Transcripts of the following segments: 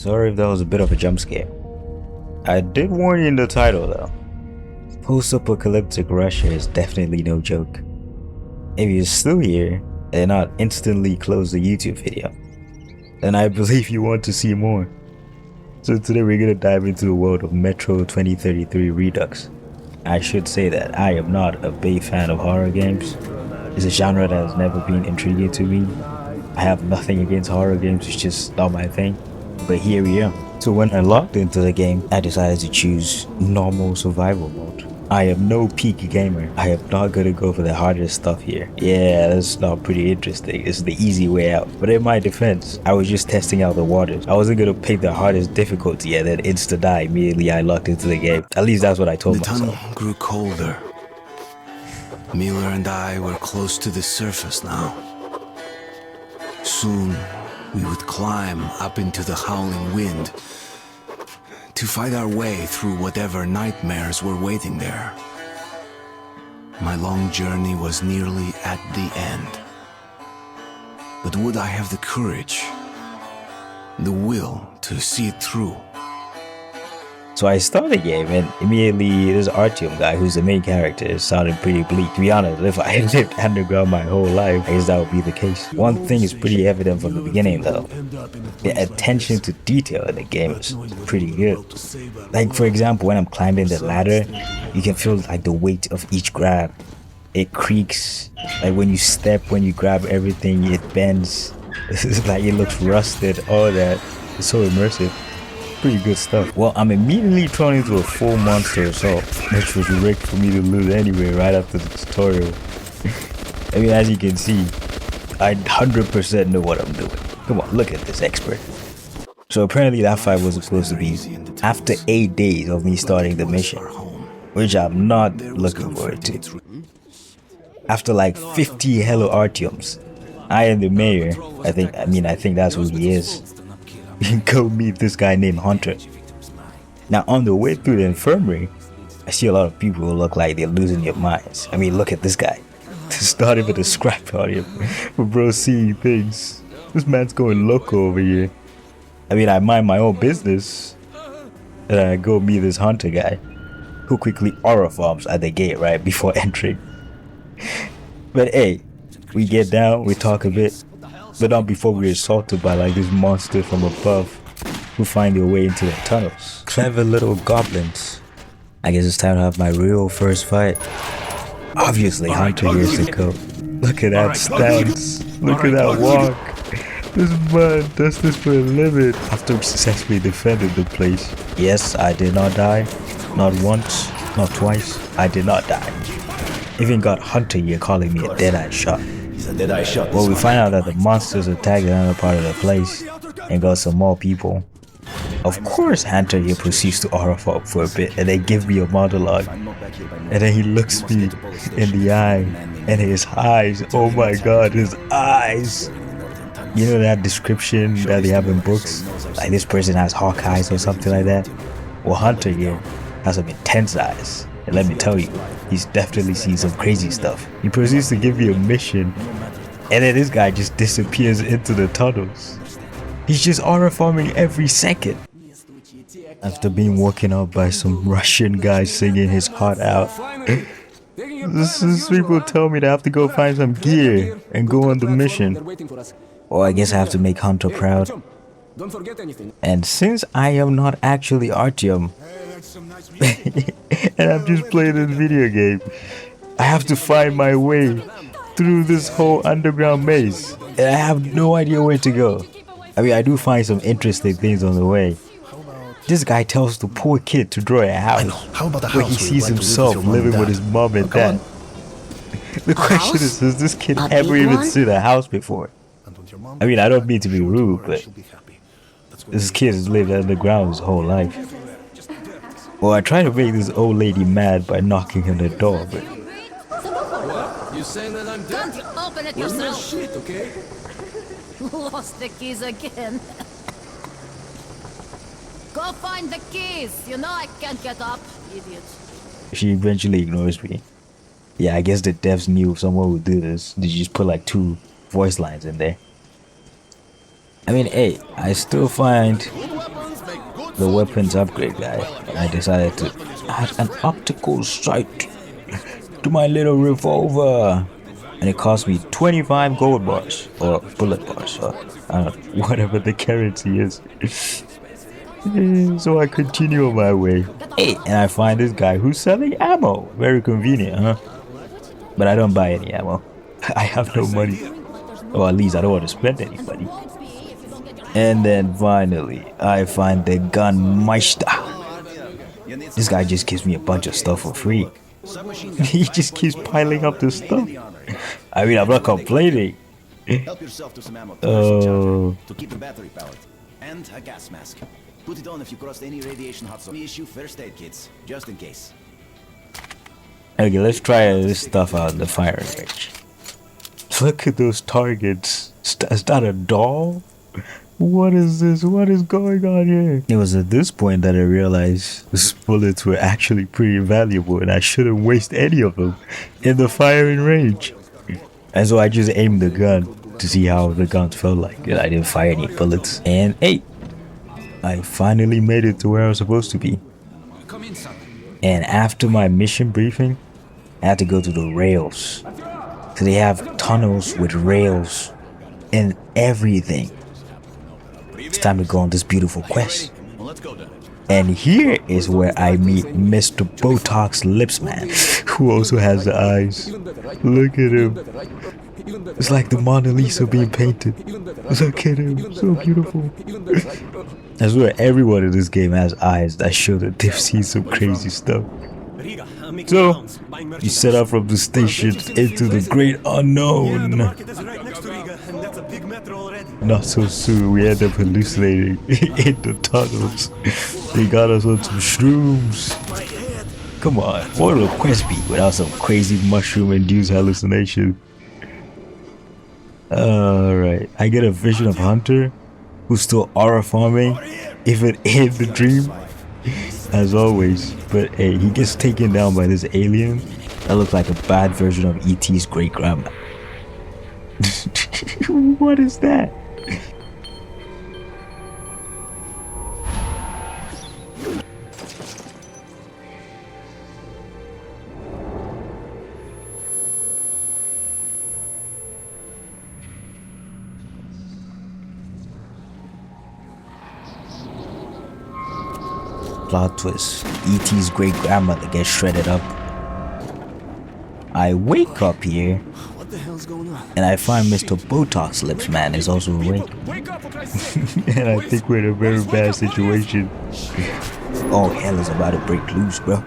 Sorry if that was a bit of a jump scare. I did warn you in the title though. Post-Apocalyptic Russia is definitely no joke. If you're still here and not instantly close the YouTube video, then I believe you want to see more. So today we're gonna dive into the world of Metro 2033 Redux. I should say that I am not a big fan of horror games. It's a genre that has never been intriguing to me. I have nothing against horror games, it's just not my thing. But here we are. So when I logged into the game, I decided to choose normal survival mode. I am no peak gamer. I am not gonna go for the hardest stuff here. Yeah, that's not pretty interesting. It's the easy way out. But in my defense, I was just testing out the waters. I wasn't gonna pick the hardest difficulty and then insta die immediately I logged into the game. At least that's what I told myself. The tunnel grew colder. Miller and I were close to the surface now. Soon, we would climb up into the howling wind to fight our way through whatever nightmares were waiting there. My long journey was nearly at the end. But would I have the courage, the will to see it through? So I started the game and immediately this Artyom guy who's the main character sounded pretty bleak. To be honest, if I had lived underground my whole life, I guess that would be the case. One thing is pretty evident from the beginning though. The attention to detail in the game is pretty good. Like for example, when I'm climbing the ladder, you can feel like the weight of each grab. It creaks, like when you step, when you grab everything, it bends. It's like it looks rusted, all that. It's so immersive. Pretty good stuff. Well, I'm immediately thrown into a full monster assault, which was rigged for me to lose anyway right after the tutorial. I mean, as you can see, I 100% know what I'm doing. Come on, look at this expert. So apparently that fight was supposed to be after 8 days of me starting the mission, which I'm not looking forward to. After like 50 hello Artyoms, I am the mayor. I think that's who he is. Go meet this guy named Hunter. Now on the way through the infirmary, I see a lot of people who look like they're losing their minds. I mean, look at this guy. Started with a scrap on him for bro seeing things. This man's going loco over here. I mean, I mind my own business and I go meet this Hunter guy who quickly aura farms at the gate right before entering. But hey, we get down, we talk a bit. But not before we're assaulted by like this monster from above who find their way into the tunnels. Clever little goblins. I guess it's time to have my real first fight. Obviously Hunter here's the go. Look at that stance. Look at that walk. This man does this for a living. After we successfully defended the place. Yes, I did not die. Not once, not twice. I did not die. Even got Hunter here calling me a dead-eye shot. Well, we find out that the monsters attacked another part of the place and got some more people. Of course, Hunter here proceeds to aura farm for a bit and then give me a monologue. And then he looks me in the eye and his eyes, oh my god, his eyes. You know that description that they have in books? Like this person has hawk eyes or something like that? Well, Hunter here has some intense eyes. And let me tell you, he's definitely seen some crazy stuff. He proceeds to give me a mission, and then this guy just disappears into the tunnels. He's just aura farming every second. After being woken up by some Russian guy singing his heart out, these people tell me that I have to go find some gear and go on the mission. Well, I guess I have to make Hunter proud. And since I am not actually Artyom, and I'm just playing this video game, I have to find my way through this whole underground maze. And I have no idea where to go. I mean, I do find some interesting things on the way. This guy tells the poor kid to draw a house where he sees himself living with his mom and dad. The question is, has this kid ever even seen a house before? I mean, I don't mean to be rude, but this kid has lived underground his whole life. Well, I tried to make this old lady mad by knocking on the door, but... What? You saying that I'm dead? Don't open it Where's my yourself! shit, okay? Lost the keys again. Go find the keys! You know I can't get up, idiot. She eventually ignores me. Yeah, I guess the devs knew if someone would do this. They just put like 2 voice lines in there. I mean, hey, I still find the weapons upgrade guy, and I decided to add an optical sight to my little revolver. And it cost me 25 gold bars, or bullet bars, or I don't know, whatever the currency is. So I continue on my way. Hey, and I find this guy who's selling ammo. Very convenient, huh? But I don't buy any ammo. I have no money. Or at least I don't want to spend any money. And then finally, I find the Gunmeister. This guy just gives me a bunch of stuff for free. He just keeps piling up this stuff. I mean, I'm not complaining. Help yourself to some ammo to keep the battery powered. And a gas mask. Put it on if you crossed any radiation hot zone. Issue first aid kits, just in case. Okay, let's try this stuff out in the firing range. Look at those targets. Is that a doll? What is this? What is going on here? It was at this point that I realized these bullets were actually pretty valuable and I shouldn't waste any of them in the firing range. And so I just aimed the gun to see how the gun felt like. And I didn't fire any bullets. And hey, I finally made it to where I was supposed to be. And after my mission briefing, I had to go to the rails. So they have tunnels with rails and everything. It's time to go on this beautiful quest. And here is where I meet Mr. Botox Lips Man, who also has the eyes. Look at him. It's like the Mona Lisa being painted. Look at him, so beautiful. I swear everyone in this game has eyes that show that they've seen some crazy stuff. So, you set out from the station into the great unknown. Not so soon, we end up hallucinating in the tunnels. They got us on some shrooms. Come on, what would a quest be without some crazy mushroom-induced hallucination? Alright, I get a vision of Hunter, who's still aura farming, even in the dream, as always. But hey, he gets taken down by this alien that looks like a bad version of E.T.'s great-grandma. What is that? Plot twist. E.T.'s great grandmother gets shredded up. I wake up here and I find Mr. Botox Lips Man is also awake. And I think we're in a very bad situation. Oh, hell is about to break loose, bro.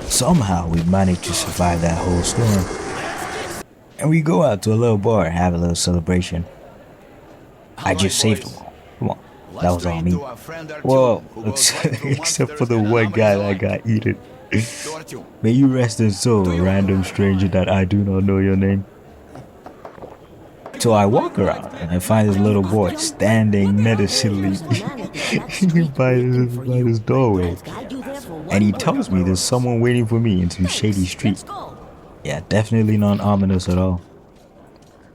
Somehow we managed to survive that whole storm. And we go out to a little bar and have a little celebration. I just saved them all. Come on, that was all me. Well, except for the one guy that got eaten. May you rest in soul, a random stranger that I do not know your name. So I walk around and I find this little boy standing menacingly by this doorway. And he tells me there's someone waiting for me in some shady street. Yeah, definitely not ominous at all.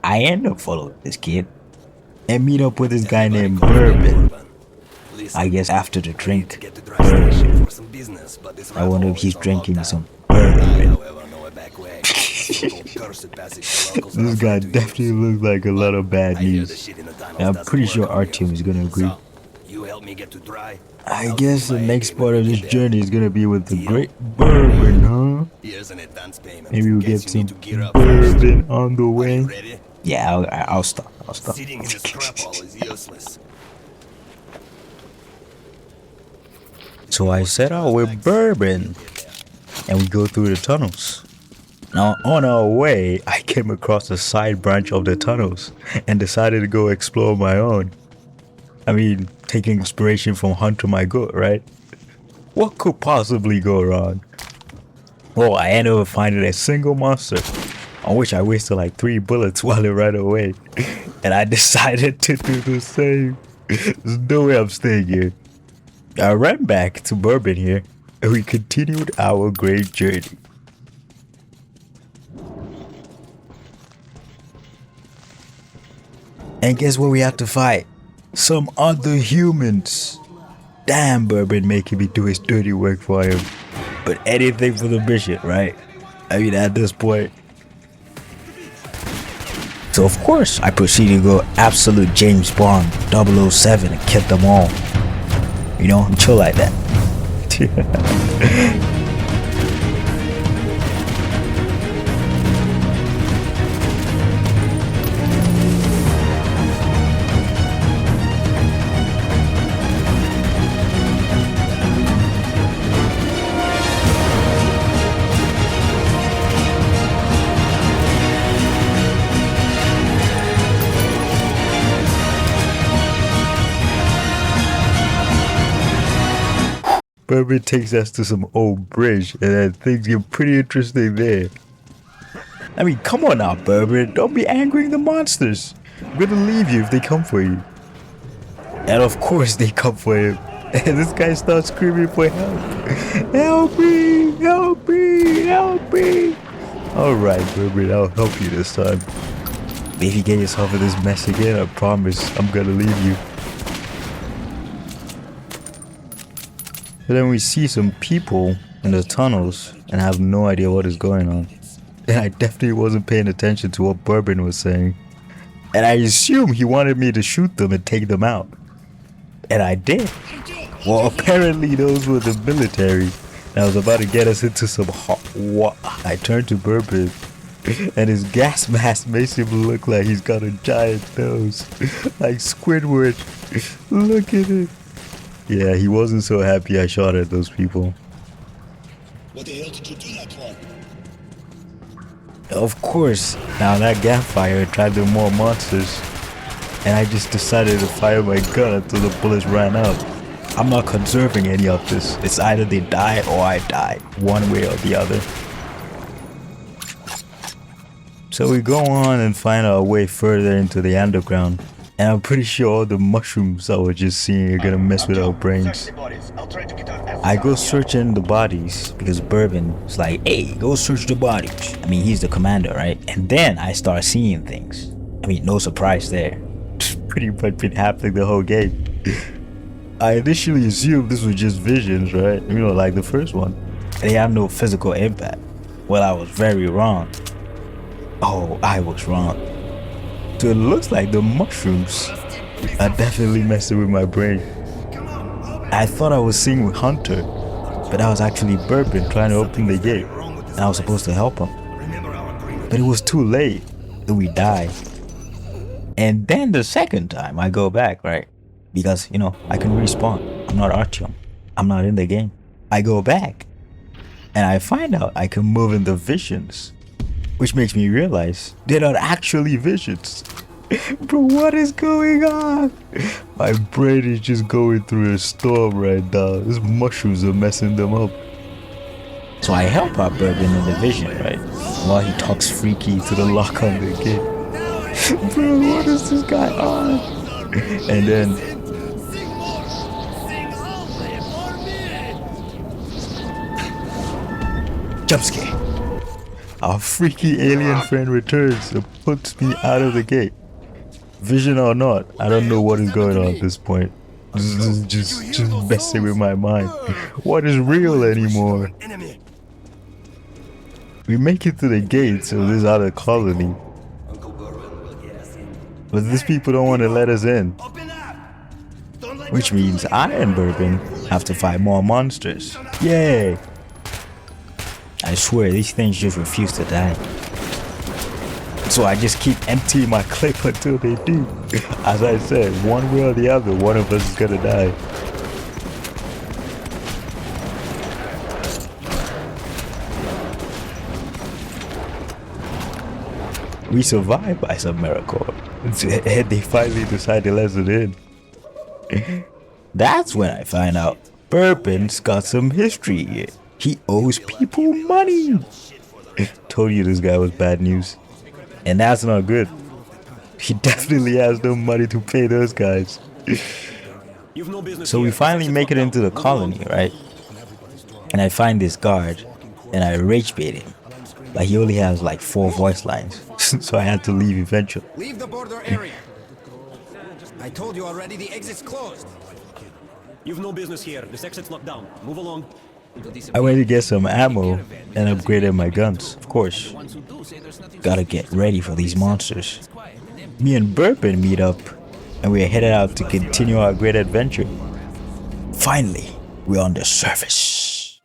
I end up following this kid and meet up with this guy named Bourbon. I guess after the drink, Bourbon. I wonder if he's drinking some bourbon. This guy definitely looks like a lot of bad news. And I'm pretty sure our team is gonna agree. I guess the next part of this journey is gonna be with the great Bourbon, huh? Maybe we'll get some bourbon on the way. Yeah, I'll stop. So I set out with Bourbon, and we go through the tunnels. Now on our way, I came across a side branch of the tunnels and decided to go explore my own. I mean, taking inspiration from Hunter My Goat, right? What could possibly go wrong? Well, I ended up finding a single monster on which I wasted like 3 bullets while it ran away. And I decided to do the same. There's no way I'm staying here. I ran back to Bourbon here, and we continued our great journey. And guess what we had to fight? Some other humans. Damn, Bourbon making me do his dirty work for him. But anything for the mission, right? I mean, at this point. So of course, I proceeded to go absolute James Bond 007 and kill them all. You know, I'm chill like that. Bourbon takes us to some old bridge, and then things get pretty interesting there. I mean, come on now, Bourbon. Don't be angering the monsters. I'm gonna leave you if they come for you. And of course they come for him. And this guy starts screaming for help. Help me! Help me! Help me! Alright, Bourbon, I'll help you this time. If you get yourself in this mess again, I promise I'm gonna leave you. But then we see some people in the tunnels and have no idea what is going on. And I definitely wasn't paying attention to what Bourbon was saying. And I assume he wanted me to shoot them and take them out. And I did. Well, apparently those were the military. And I was about to get us into some hot water. I turned to Bourbon, and his gas mask makes him look like he's got a giant nose. Like Squidward. Look at it. Yeah, he wasn't so happy I shot at those people. What the hell did you do that for? Of course, now that gas fire attracted more monsters. And I just decided to fire my gun until the bullets ran out. I'm not conserving any of this. It's either they die or I die. One way or the other. So we go on and find our way further into the underground. And I'm pretty sure all the mushrooms I was just seeing are gonna mess with our brains. I go searching the bodies because Bourbon's like, hey, go search the bodies. I mean, he's the commander, right? And then I start seeing things. I mean, no surprise there. Pretty much been happening the whole game. I initially assumed this was just visions, right? You know, like the first one. They have no physical impact. Well, I was very wrong. Oh, I was wrong. So it looks like the mushrooms are definitely messing with my brain. I thought I was seeing Hunter, but that was actually Bourbon trying to open the gate, and I was supposed to help him. But it was too late, and we died. And then the second time I go back, right? Because, you know, I can respawn. I'm not Artyom. I'm not in the game. I go back, and I find out I can move in the visions. Which makes me realize they're not actually visions. Bro, what is going on? My brain is just going through a storm right now. These mushrooms are messing them up. So I help out Bourbon in the vision, right? While he talks freaky to the lock on the gate. Bro, what is this guy on? And then jump scare. Our freaky alien friend returns and puts me out of the gate. Vision or not, I don't know what is going on at this point. This is just messing with my mind. What is real anymore? We make it to the gates of this other colony. But these people don't want to let us in. Which means I and Bourbon have to fight more monsters. Yay! I swear, these things just refuse to die. So I just keep emptying my clip until they do. As I said, one way or the other, one of us is gonna die. We survived by some miracle. And they finally decide to let us in. That's when I find out Bourbon's got some history here. He owes people money. Told you this guy was bad news. And that's not good. He definitely has no money to pay those guys. So we finally make it into the colony, right? And I find this guard and I rage bait him. Like he only has like 4 voice lines. So I had to leave eventually. Leave the border area. I told you already, the exit's closed. You've no business here. This exit's locked down. Move along. I went to get some ammo and upgraded my guns, of course. Gotta get ready for these monsters. Me and Bourbon meet up and we are headed out to continue our great adventure. Finally, we're on the surface.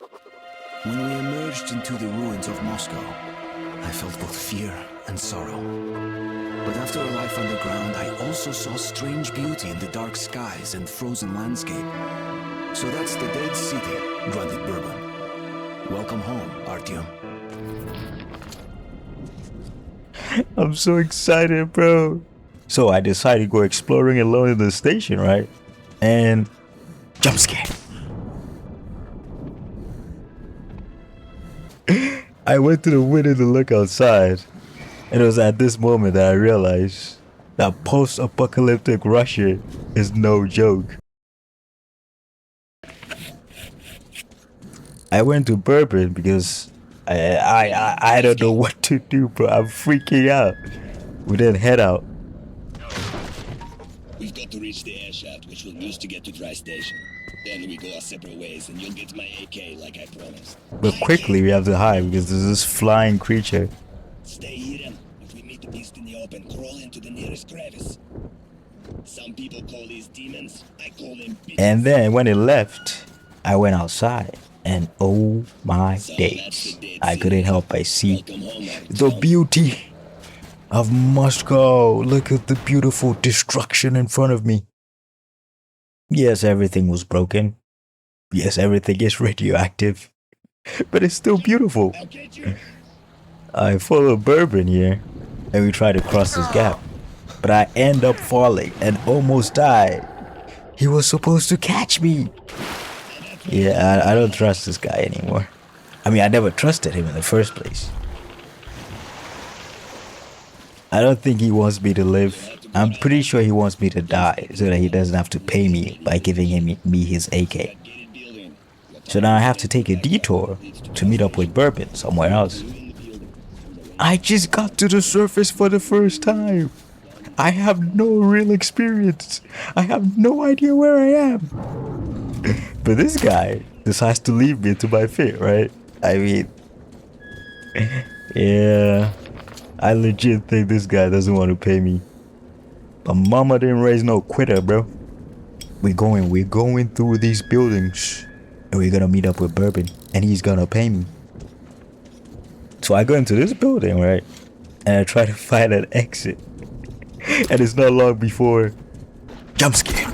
When we emerged into the ruins of Moscow, I felt both fear and sorrow. But after a life underground, I also saw strange beauty in the dark skies and frozen landscape. So that's the dead city, grunted Bourbon. Welcome home, Artyom. I'm so excited, bro. So I decided to go exploring alone in the station, right? And jump scare. I went to the window to look outside. And it was at this moment that I realized that post-apocalyptic Russia is no joke. I went to Bourbon because I don't know what to do, bro. I'm freaking out. We then head out. We've got to reach the air shaft, which we'll use to get to Dry Station. Then we go our separate ways, and you'll get my AK like I promised. But quickly we have to hide because there's this flying creature. Stay hidden. If we meet the beast in the open, crawl into the nearest crevice. Some people call these demons. I call them beasts. And then when it left, I went outside. And oh my days, I couldn't help but see the beauty of Moscow. Look at the beautiful destruction in front of me. Yes, everything was broken. Yes, everything is radioactive. But it's still beautiful. I follow Bourbon here, and we try to cross this gap. But I end up falling and almost die. He was supposed to catch me. Yeah, I don't trust this guy anymore. I mean, I never trusted him in the first place. I don't think he wants me to live. I'm pretty sure he wants me to die so that he doesn't have to pay me by giving me his AK. So now I have to take a detour to meet up with Bourbon somewhere else. I just got to the surface for the first time. I have no real experience. I have no idea where I am. But this guy decides to leave me to my fate, right? I mean, yeah, I legit think this guy doesn't want to pay me. But mama didn't raise no quitter, bro. We're going through these buildings. And we're gonna meet up with Bourbon. And he's gonna pay me. So I go into this building, right? And I try to find an exit. And it's not long before jump scare.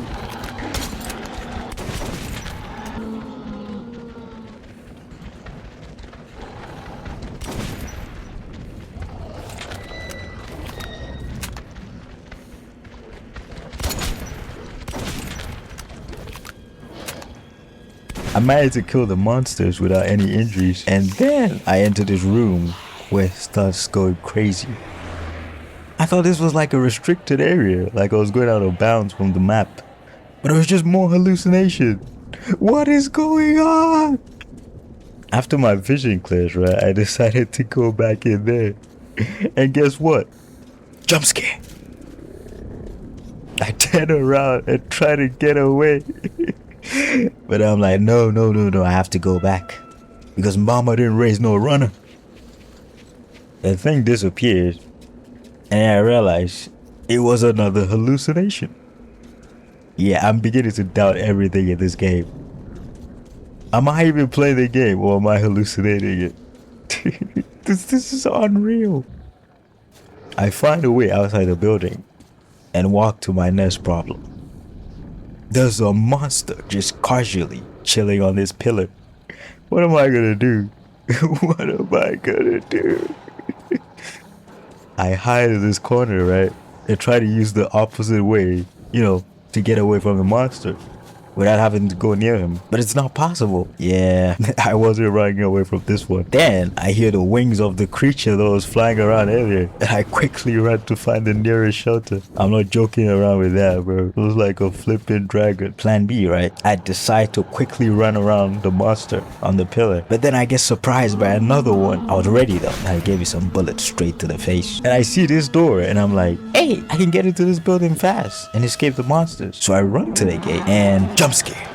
I managed to kill the monsters without any injuries, and then I entered this room where it starts going crazy. I thought this was like a restricted area, like I was going out of bounds from the map. But it was just more hallucination. What is going on? After my vision clears, right, I decided to go back in there. And guess what? Jump scare. I turn around and try to get away. But I'm like, no, I have to go back. Because mama didn't raise no runner. The thing disappeared. And I realized it was another hallucination. Yeah, I'm beginning to doubt everything in this game. Am I even playing the game or am I hallucinating it? This is unreal. I find a way outside the building and walk to my next problem. There's a monster just casually chilling on this pillar. What am I gonna do? What am I gonna do? I hide in this corner, right? And try to use the opposite way, you know, to get away from the monster. without having to go near him. But it's not possible. Yeah, I wasn't running away from this one. Then I hear the wings of the creature that was flying around earlier, and I quickly ran to find the nearest shelter. I'm not joking around with that, bro. It was like a flipping dragon. Plan B, right? I decide to quickly run around the monster on the pillar, but then I get surprised by another one. I was ready though. I gave me some bullets straight to the face, and I see this door, and I'm like, hey, I can get into this building fast and escape the monsters. So I run to the gate and jump scare.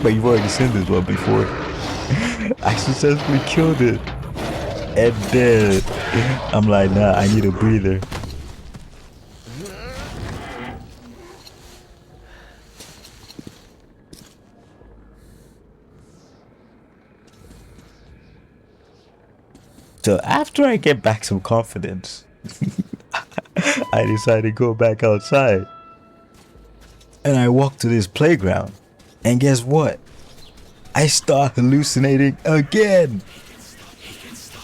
But you've already seen this one before. I successfully killed it, and then I'm like, nah, I need a breather. So after I get back some confidence, I decide to go back outside. And I walk to this playground. And guess what? I start hallucinating again.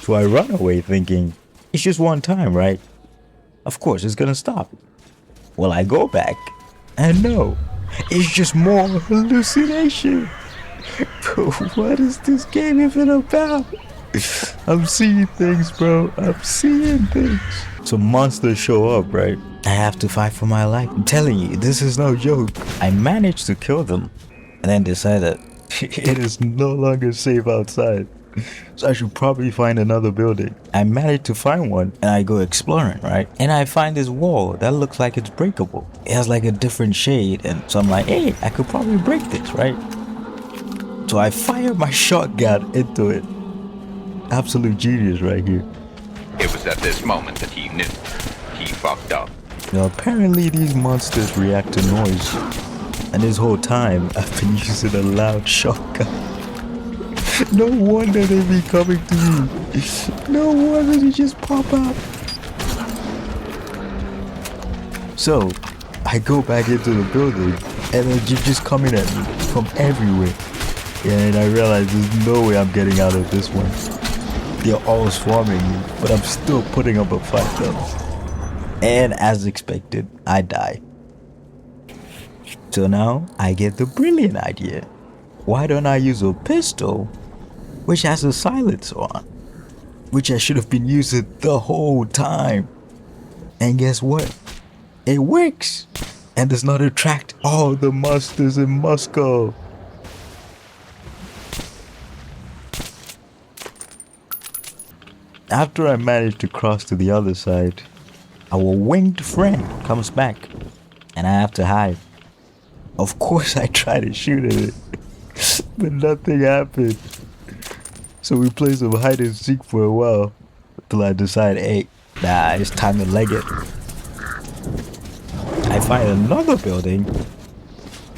So I run away thinking, it's just one time, right? Of course it's gonna stop. Well, I go back and no, it's just more hallucination. Bro, what is this game even about? I'm seeing things, bro. I'm seeing things. Some monsters show up, right? I have to fight for my life. I'm telling you, this is no joke. I managed to kill them and then decided it is no longer safe outside. So I should probably find another building. I managed to find one and I go exploring, right? And I find this wall that looks like it's breakable. It has like a different shade, and so I'm like, hey, I could probably break this, right? So I fire my shotgun into it. Absolute genius right here. It was at this moment that he knew. He fucked up. Now apparently these monsters react to noise. And this whole time I've been using a loud shotgun. No wonder they be coming to me. No wonder they just pop out. So I go back into the building and they're just coming at me from everywhere. And I realize there's no way I'm getting out of this one. They're all swarming me, but I'm still putting up a fight though. And as expected, I die. So now I get the brilliant idea. Why don't I use a pistol which has a silencer on? Which I should have been using the whole time. And guess what? It works and does not attract all the monsters in Moscow. After I manage to cross to the other side, our winged friend comes back and I have to hide. Of course I try to shoot at it, but nothing happened. So we play some hide and seek for a while till I decide, hey, nah, it's time to leg it. I find another building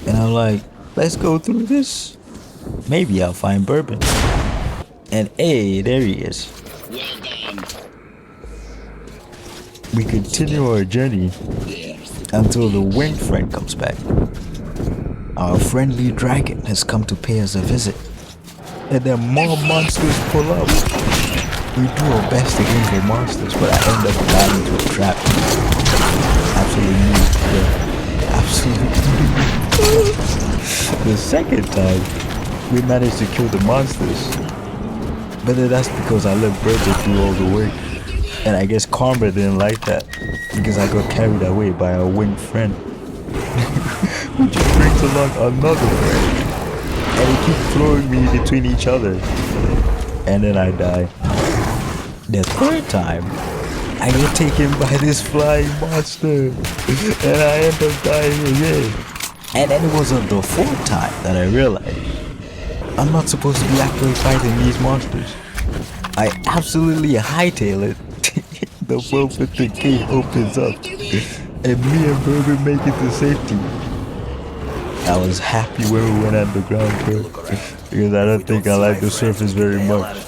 and I'm like, let's go through this. Maybe I'll find Bourbon. And hey, there he is. Well done. We continue our journey until the winged friend comes back. Our friendly dragon has come to pay us a visit. And then more monsters pull up. We do our best against the monsters, but I end up dying into a trap. Absolutely, yeah. Absolutely. The second time, we managed to kill the monsters. But then that's because I let Bourbon do all the work. And I guess Karma didn't like that, because I got carried away by our winged friend. Who just brings along another friend. And he keeps throwing me between each other. And then I die. The third time, I get taken by this flying monster. And I end up dying again. And then it was on the fourth time that I realized I'm not supposed to be actually fighting these monsters. I absolutely hightail it. The moment the gate opens up and me and Bourbon make it to safety. I was happy when we went underground, bro, because I don't think I like the surface very much.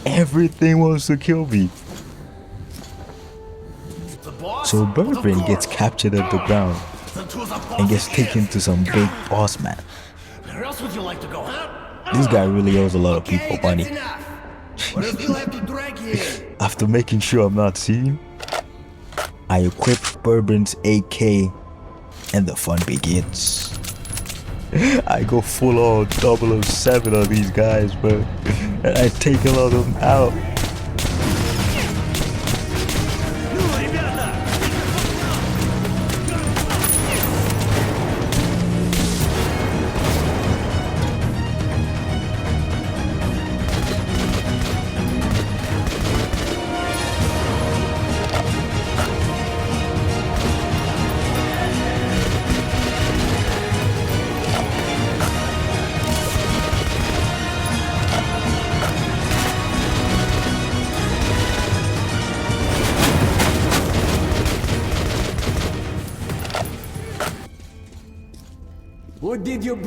Everything wants to kill me. So Bourbon gets captured underground and gets taken to some big boss man. Where else would you like to go, huh? This guy really owes a lot of people money. What if you have to drag here? After making sure I'm not seen, I equip Bourbon's AK and the fun begins. I go full on 007 on these guys, bro. And I take a lot of them out.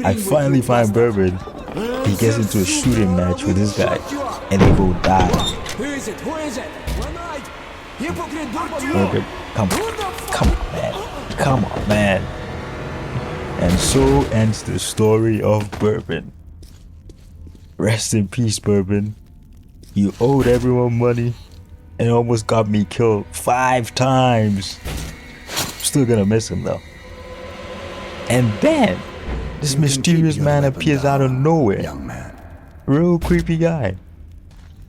I finally find Bourbon. He gets into a shooting match with this guy, and they both die. Who is it? Who is it? One night. Hypocrite Bourbon, come on, man. Come on, man. And so ends the story of Bourbon. Rest in peace, Bourbon. You owed everyone money and almost got me killed 5 times. Still gonna miss him though. And then this mysterious man appears out of nowhere. Young man. Real creepy guy.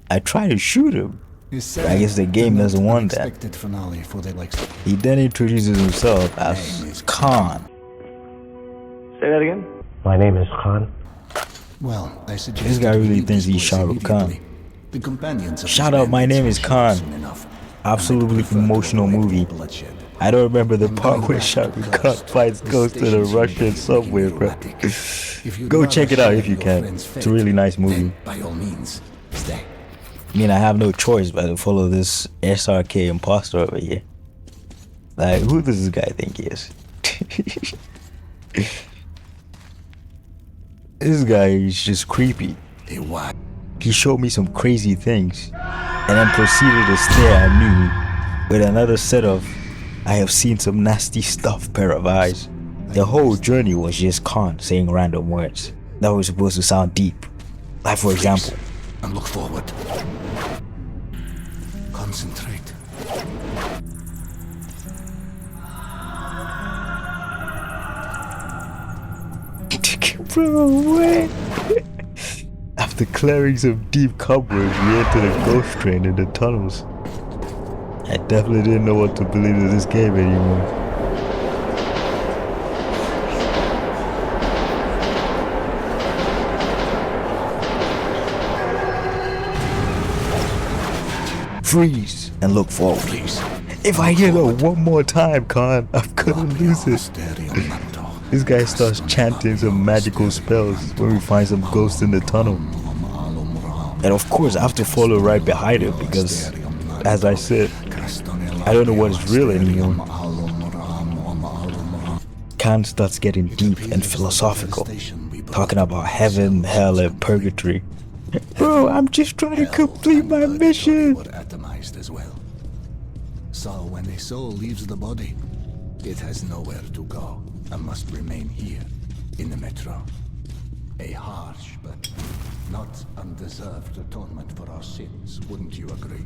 I try to shoot him, but I guess the game doesn't want that. He then introduces himself as Khan. Say that again? My name is Khan. Well, I suggest This guy really thinks he's Shah Rukh Khan. The companions of Shout out, my name is Khan. Absolutely emotional movie. I don't remember the part where Shah Rukh Khan fights Ghost in a Russian subway, bro. Go check it out if you can. It's a really nice movie. By all means, stay. I mean, I have no choice but to follow this SRK imposter over here. Like, who does this guy think he is? This guy is just creepy. He showed me some crazy things and then proceeded to stare at me with another set of I have seen some nasty stuff pair of eyes. The whole journey was just Khan saying random words that were supposed to sound deep. Like, for example, And look forward. Concentrate. bro, what? After clearing some deep cobwebs, we entered a ghost train in the tunnels. I definitely didn't know what to believe in this game anymore. Freeze and look forward, please. If I hear that one more time, Khan, I'm gonna lose it. This guy starts chanting some magical spells when we find some ghosts in the tunnel. And of course, I have to follow right behind him because, as I said, I don't know what is real anymore. Khan starts getting deep and philosophical, talking about heaven, hell, and purgatory. Bro, I'm just trying to complete my mission. Atomized as well. So when a soul leaves the body, it has nowhere to go and must remain here in the metro. A harsh but not undeserved atonement for our sins, wouldn't you agree?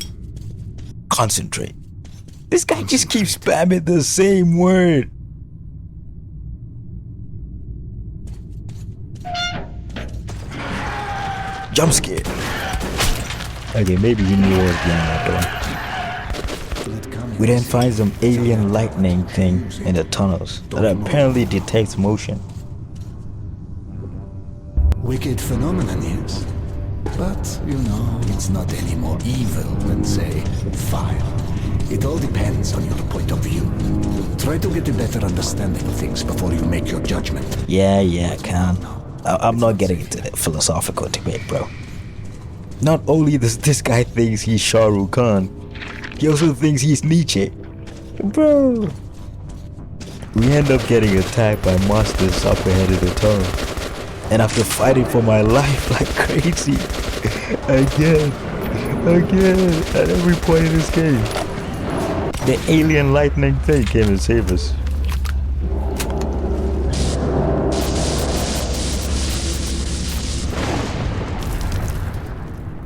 Concentrate. This guy just keeps spamming the same word. Jump scare. Okay, maybe he knew what was behind that door. We then find some alien lightning thing in the tunnels that apparently detects motion. Wicked phenomenon, yes. But, you know, it's not any more evil than, say, fire. It all depends on your point of view. Try to get a better understanding of things before you make your judgment. Yeah, Khan. I'm not getting into the philosophical debate, bro. Not only does this guy think he's Shah Rukh Khan, he also thinks he's Nietzsche. Bro. We end up getting attacked by monsters up ahead of the tunnel. And after fighting for my life like crazy, again, at every point in this game, the alien lightning thing came and saved us.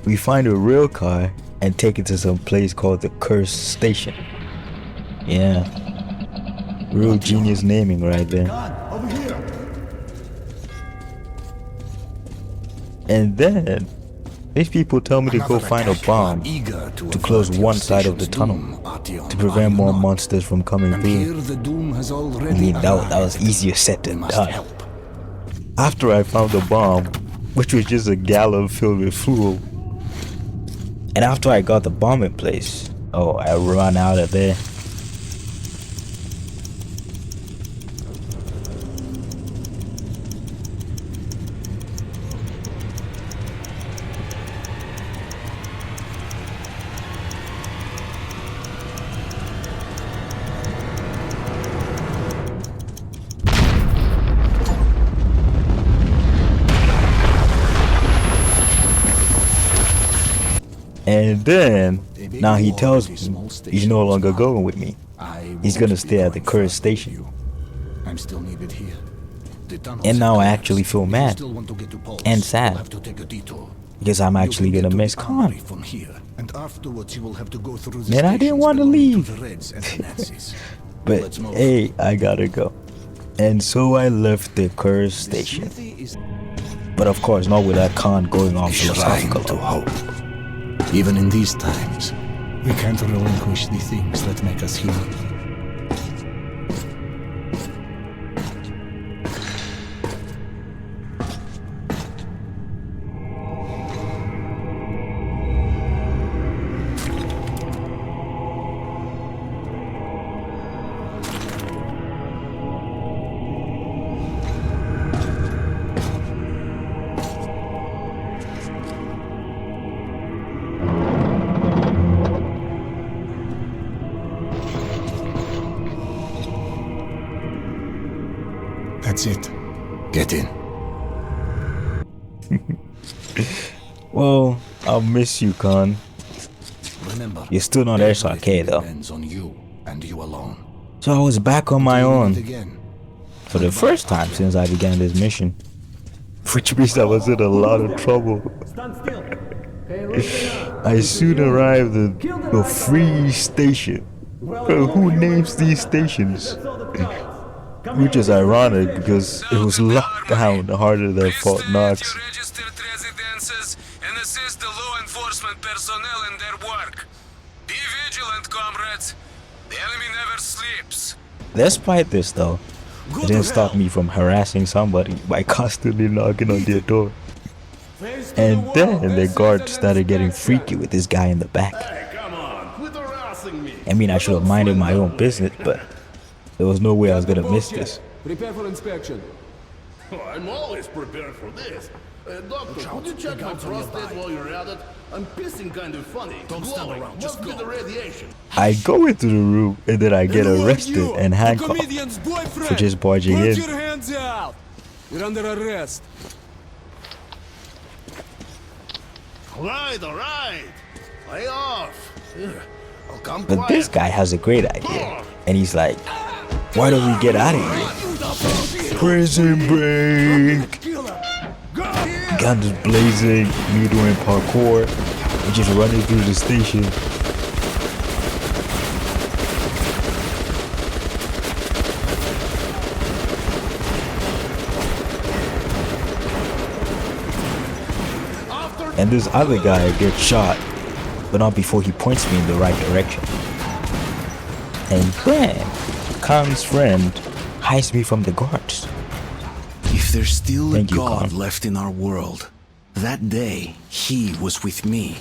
We find a real car and take it to some place called the Cursed Station. Yeah, real genius naming right there. And then these people tell me to go find a bomb to close one side of the tunnel to prevent more monsters from coming through. I mean, that was easier said than done. After I found the bomb, which was just a gallon filled with fuel, and after I got the bomb in place, oh, I run out of there. And then, now he tells me he's no longer going with me. He's gonna stay at the cursed station. I'm still needed here. And now I actually feel mad and sad because I'm actually gonna miss Khan. Man, I didn't want to leave. But hey, I gotta go. And so I left the cursed station. But of course, not without Khan going on philosophical. To hope. Even in these times, we can't relinquish the things that make us human. That's it. Get in. Well, I'll miss you, Khan. Remember, You're still not SRK though. depends on you and you alone. So I was back on my own Again. for the first time since I began this mission. Which means I was in a lot of trouble. I soon arrived at the free station. Bro, who names these stations? Which is ironic because it was locked down harder than Fort Knox. Registered residences and assist the law enforcement personnel in their work. Be vigilant, comrades. The enemy never sleeps. Despite this though, it didn't stop me from harassing somebody by constantly knocking on their door. And then the guard started getting freaky with this guy in the back. I mean, I should have minded my own business, but there was no way I was gonna miss this. Prepare for inspection. I'm always prepared for this. Doctor, could you check my prostate while you're at it? I'm pissing kind of funny. Don't stand around, just Must be go. the radiation. I go into the room and then I get arrested and handcuffed for just barging in. Put your hands out! You're under arrest. All right. Lay off. Here, I'll come But quiet. this guy has a great idea. And he's like, why don't we get out of here? Prison break! Guns blazing, me doing parkour, and just running through the station. And this other guy gets shot, but not before he points me in the right direction. And then, Khan's friend hides me from the guards. If there's still a Thank you, God Khan. left in our world, that day he was with me.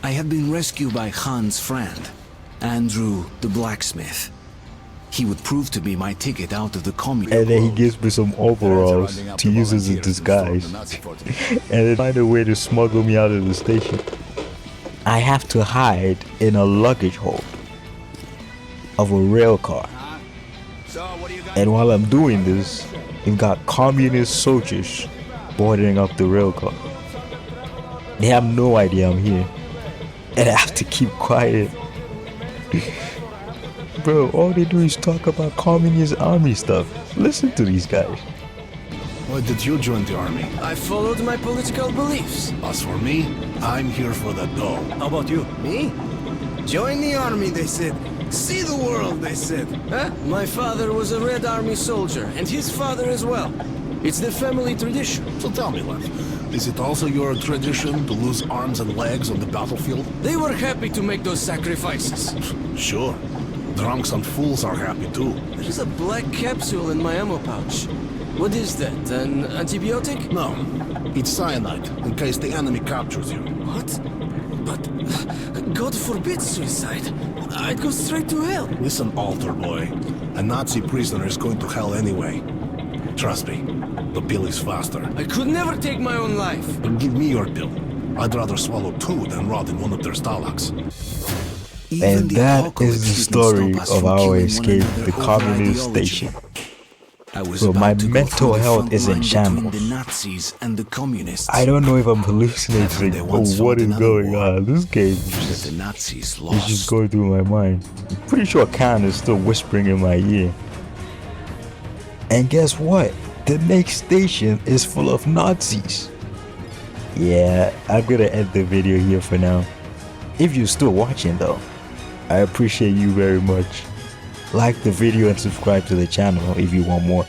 I had been rescued by Khan's friend, Andrew the blacksmith. He would prove to be my ticket out of the commune. And then he gives me some overalls to use as a disguise. And then find a way to smuggle me out of the station. I have to hide in a luggage hold of a rail car. And while I'm doing this, you've got communist soldiers boarding up the rail car. They have no idea I'm here. And I have to keep quiet. Bro, all they do is talk about communist army stuff. Listen to these guys. Why did you join the army? I followed my political beliefs. As for me, I'm here for the dough. How about you? Me? Join the army, they said. See the world, they said. Huh? My father was a Red Army soldier, and his father as well. It's the family tradition. So tell me, lad, is it also your tradition to lose arms and legs on the battlefield? They were happy to make those sacrifices. Sure. Drunks and fools are happy too. There's a black capsule in my ammo pouch. What is that, an antibiotic? No, it's cyanide, in case the enemy captures you. What? But, God forbid suicide. I'd go straight to hell. Listen, altar boy. A Nazi prisoner is going to hell anyway. Trust me, the pill is faster. I could never take my own life. Then give me your pill. I'd rather swallow 2 than rot in one of their stalags. And that is the story of our escape the communist station. So my mental health is in shambles. I don't know if I'm hallucinating or what is going on. This game is just going through my mind. I'm pretty sure Khan is still whispering in my ear. And guess what? The next station is full of Nazis. Yeah, I'm gonna end the video here for now. If you're still watching though, I appreciate you very much. Like the video and subscribe to the channel if you want more.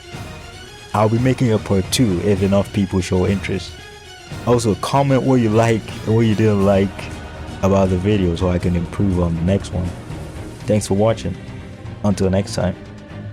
I'll be making a part 2 if enough people show interest. Also comment what you like and what you didn't like about the video so I can improve on the next one. Thanks for watching. Until next time.